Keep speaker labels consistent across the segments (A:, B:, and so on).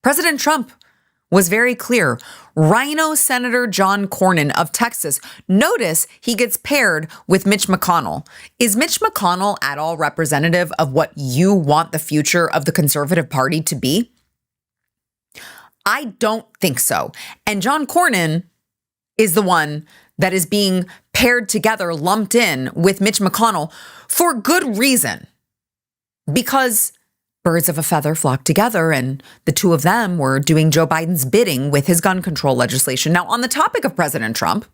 A: President Trump was very clear. RINO Senator John Cornyn of Texas. Notice he gets paired with Mitch McConnell. Is Mitch McConnell at all representative of what you want the future of the conservative party to be? I don't think so. And John Cornyn is the one that is being paired together, lumped in with Mitch McConnell for good reason. Because birds of a feather flock together, and the two of them were doing Joe Biden's bidding with his gun control legislation. Now, on the topic of President Trump,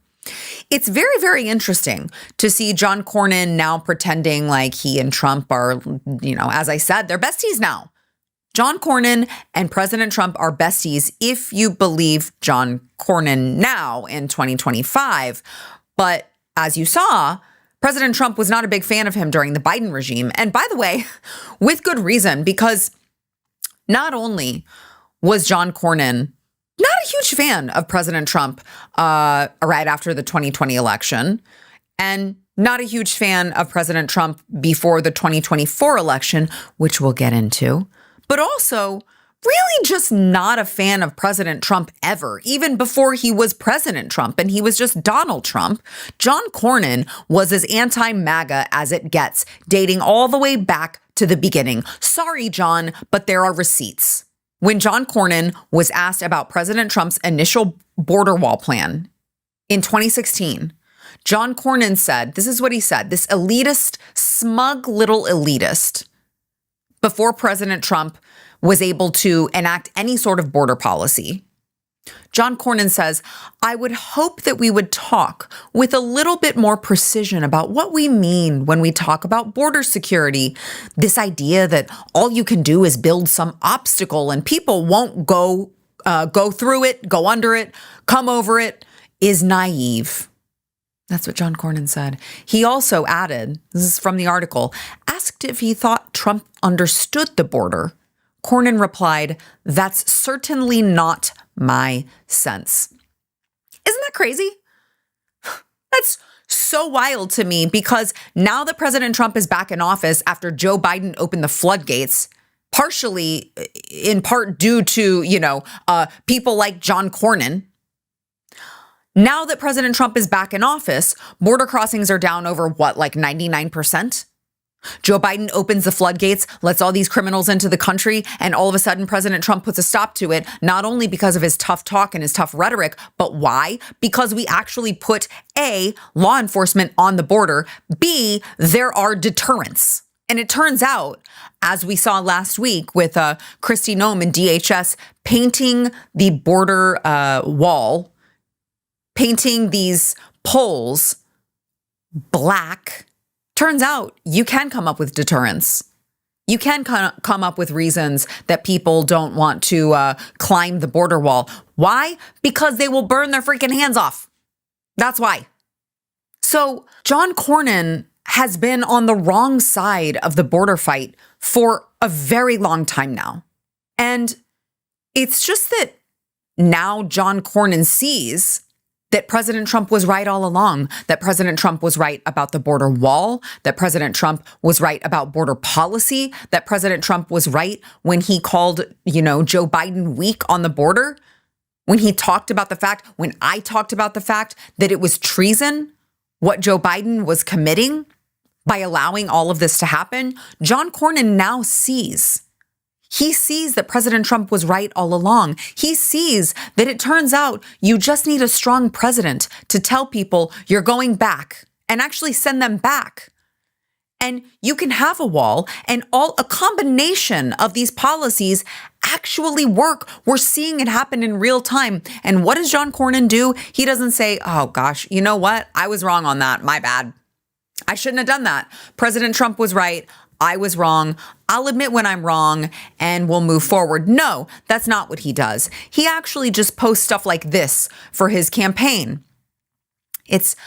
A: it's very, very interesting to see John Cornyn now pretending like he and Trump are, as I said, they're besties now. John Cornyn and President Trump are besties if you believe John Cornyn now in 2025. But as you saw, President Trump was not a big fan of him during the Biden regime. And by the way, with good reason, because not only was John Cornyn not a huge fan of President Trump right after the 2020 election, and not a huge fan of President Trump before the 2024 election, which we'll get into, but also really just not a fan of President Trump ever, even before he was President Trump and he was just Donald Trump. John Cornyn was as anti-MAGA as it gets, dating all the way back to the beginning. Sorry, John, but there are receipts. When John Cornyn was asked about President Trump's initial border wall plan in 2016, John Cornyn said, this is what he said, this elitist, smug little elitist, before President Trump was able to enact any sort of border policy. John Cornyn says, I would hope that we would talk with a little bit more precision about what we mean when we talk about border security. This idea that all you can do is build some obstacle and people won't go through it, go under it, come over it, is naive. That's what John Cornyn said. He also added, this is from the article, asked if he thought Trump understood the border. Cornyn replied, that's certainly not my sense. Isn't that crazy? That's so wild to me, because now that President Trump is back in office after Joe Biden opened the floodgates, partially in part due to, people like John Cornyn. Now that President Trump is back in office, border crossings are down over 99%? Joe Biden opens the floodgates, lets all these criminals into the country, and all of a sudden President Trump puts a stop to it, not only because of his tough talk and his tough rhetoric, but why? Because we actually put A, law enforcement on the border, B, there are deterrents. And it turns out, as we saw last week with Kristi Noem and DHS painting the border wall, painting these poles black, turns out you can come up with deterrents. You can come up with reasons that people don't want to climb the border wall. Why? Because they will burn their freaking hands off. That's why. So John Cornyn has been on the wrong side of the border fight for a very long time now. And it's just that now John Cornyn sees that President Trump was right all along, that President Trump was right about the border wall, that President Trump was right about border policy, that President Trump was right when he called, Joe Biden weak on the border, when I talked about the fact that it was treason, what Joe Biden was committing by allowing all of this to happen. John Cornyn now sees. He sees that President Trump was right all along. He sees that it turns out you just need a strong president to tell people you're going back and actually send them back. And you can have a wall, and a combination of these policies actually work. We're seeing it happen in real time. And what does John Cornyn do? He doesn't say, oh gosh, you know what? I was wrong on that. My bad. I shouldn't have done that. President Trump was right. I was wrong. I'll admit when I'm wrong and we'll move forward. No, that's not what he does. He actually just posts stuff like this for his campaign. It's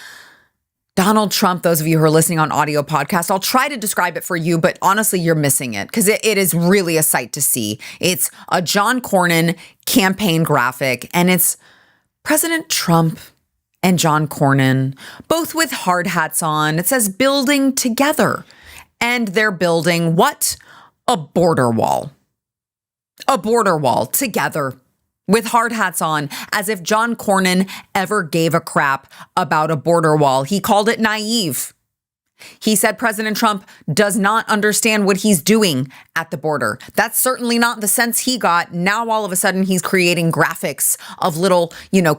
A: Donald Trump. Those of you who are listening on audio podcast, I'll try to describe it for you, but honestly, you're missing it because it is really a sight to see. It's a John Cornyn campaign graphic, and it's President Trump and John Cornyn, both with hard hats on. It says building together. And they're building what? A border wall. a border wall together with hard hats on, as if John Cornyn ever gave a crap about a border wall. He called it naive. He said President Trump does not understand what he's doing at the border. That's certainly not the sense he got. Now, all of a sudden, he's creating graphics of little,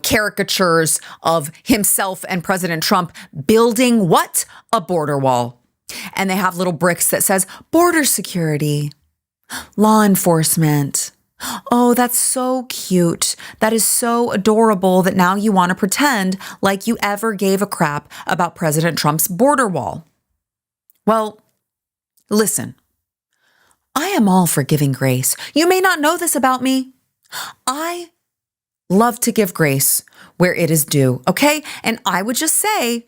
A: caricatures of himself and President Trump building what? A border wall. And they have little bricks that says border security, law enforcement. Oh, that's so cute. That is so adorable that now you want to pretend like you ever gave a crap about President Trump's border wall. Well, listen, I am all for giving grace. You may not know this about me. I love to give grace where it is due, okay? And I would just say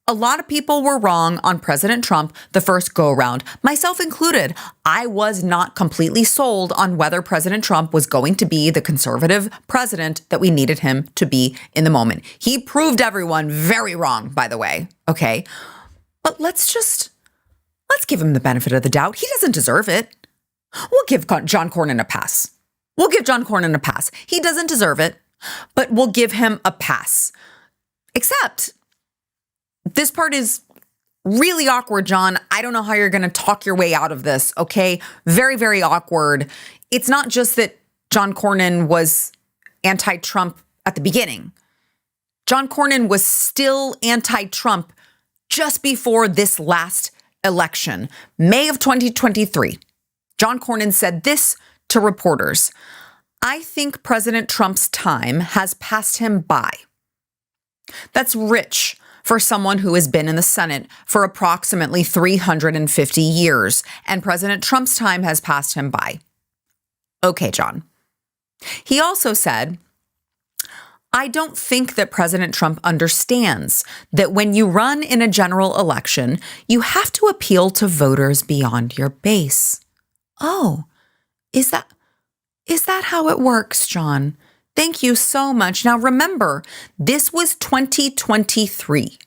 A: a lot of people were wrong on President Trump the first go-around, myself included. I was not completely sold on whether President Trump was going to be the conservative president that we needed him to be in the moment. He proved everyone very wrong, by the way, okay? But let's give him the benefit of the doubt. He doesn't deserve it. We'll give John Cornyn a pass. He doesn't deserve it, but we'll give him a pass. Except this part is really awkward, John. I don't know how you're going to talk your way out of this, okay? Very, very awkward. It's not just that John Cornyn was anti-Trump at the beginning. John Cornyn was still anti-Trump just before this last election, May of 2023. John Cornyn said this to reporters: "I think President Trump's time has passed him by." That's rich for someone who has been in the Senate for approximately 350 years, and President Trump's time has passed him by. Okay, John. He also said, "I don't think that President Trump understands that when you run in a general election, you have to appeal to voters beyond your base." Oh, is that how it works, John? Thank you so much. Now remember, this was 2023.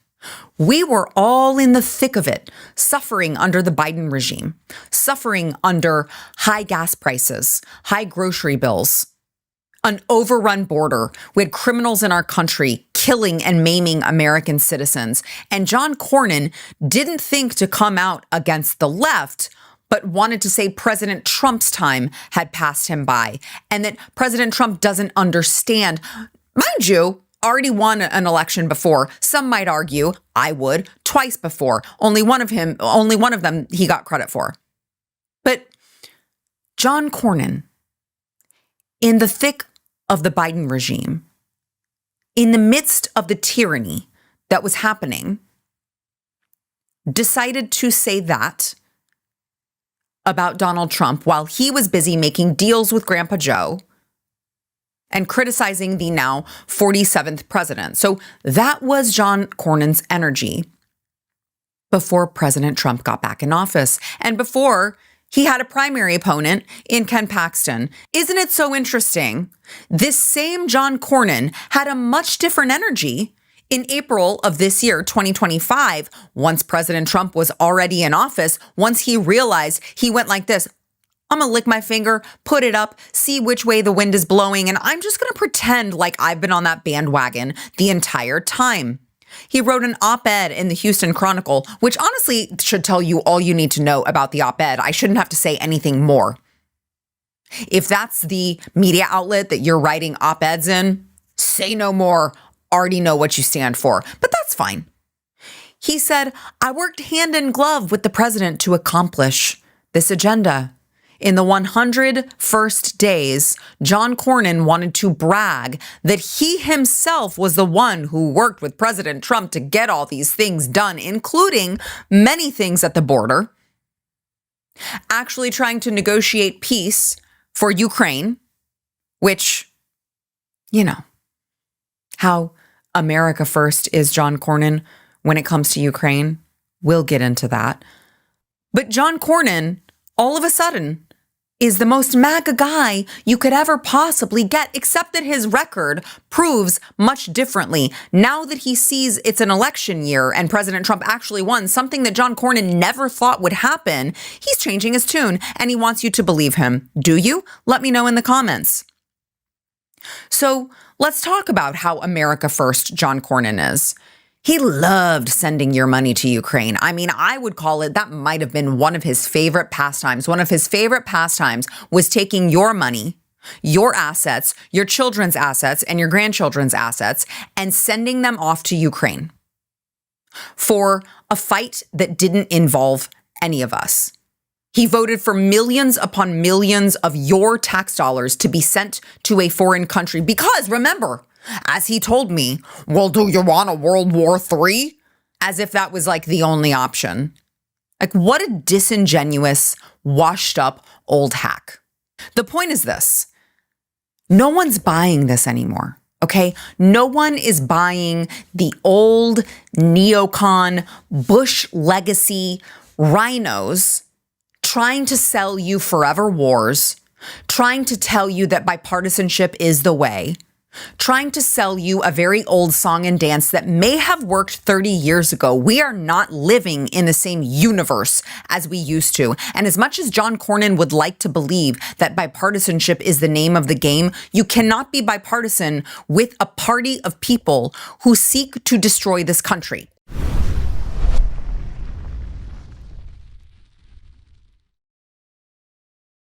A: We were all in the thick of it, suffering under the Biden regime, suffering under high gas prices, high grocery bills, an overrun border. We had criminals in our country killing and maiming American citizens. And John Cornyn didn't think to come out against the left, but wanted to say President Trump's time had passed him by and that President Trump doesn't understand. Mind you, already won an election before. Some might argue, I would, twice before. Only one of them he got credit for. But John Cornyn, in the thick of the Biden regime, in the midst of the tyranny that was happening, decided to say that about Donald Trump while he was busy making deals with Grandpa Joe and criticizing the now 47th president. So that was John Cornyn's energy before President Trump got back in office and before he had a primary opponent in Ken Paxton. Isn't it so interesting? This same John Cornyn had a much different energy in April of this year, 2025, once President Trump was already in office. Once he realized, he went like this: I'm going to lick my finger, put it up, see which way the wind is blowing, and I'm just going to pretend like I've been on that bandwagon the entire time. He wrote an op-ed in the Houston Chronicle, which honestly should tell you all you need to know about the op-ed. I shouldn't have to say anything more. If that's the media outlet that you're writing op-eds in, say no more. Already know what you stand for, but that's fine. He said, "I worked hand in glove with the president to accomplish this agenda. In the 100 first days, John Cornyn wanted to brag that he himself was the one who worked with President Trump to get all these things done, including many things at the border, actually trying to negotiate peace for Ukraine," which, how America first is John Cornyn when it comes to Ukraine. We'll get into that. But John Cornyn, all of a sudden, is the most MAGA guy you could ever possibly get, except that his record proves much differently. Now that he sees it's an election year and President Trump actually won, something that John Cornyn never thought would happen, he's changing his tune and he wants you to believe him. Do you? Let me know in the comments. So let's talk about how America First John Cornyn is. He loved sending your money to Ukraine. I mean, I would call it, that might have been one of his favorite pastimes. One of his favorite pastimes was taking your money, your assets, your children's assets, and your grandchildren's assets, and sending them off to Ukraine for a fight that didn't involve any of us. He voted for millions upon millions of your tax dollars to be sent to a foreign country because, remember, as he told me, well, do you want a World War III? As if that was like the only option. Like, what a disingenuous, washed up old hack. The point is this. No one's buying this anymore, okay? No one is buying the old neocon, Bush legacy RINOs trying to sell you forever wars, trying to tell you that bipartisanship is the way, trying to sell you a very old song and dance that may have worked 30 years ago. We are not living in the same universe as we used to. And as much as John Cornyn would like to believe that bipartisanship is the name of the game, you cannot be bipartisan with a party of people who seek to destroy this country.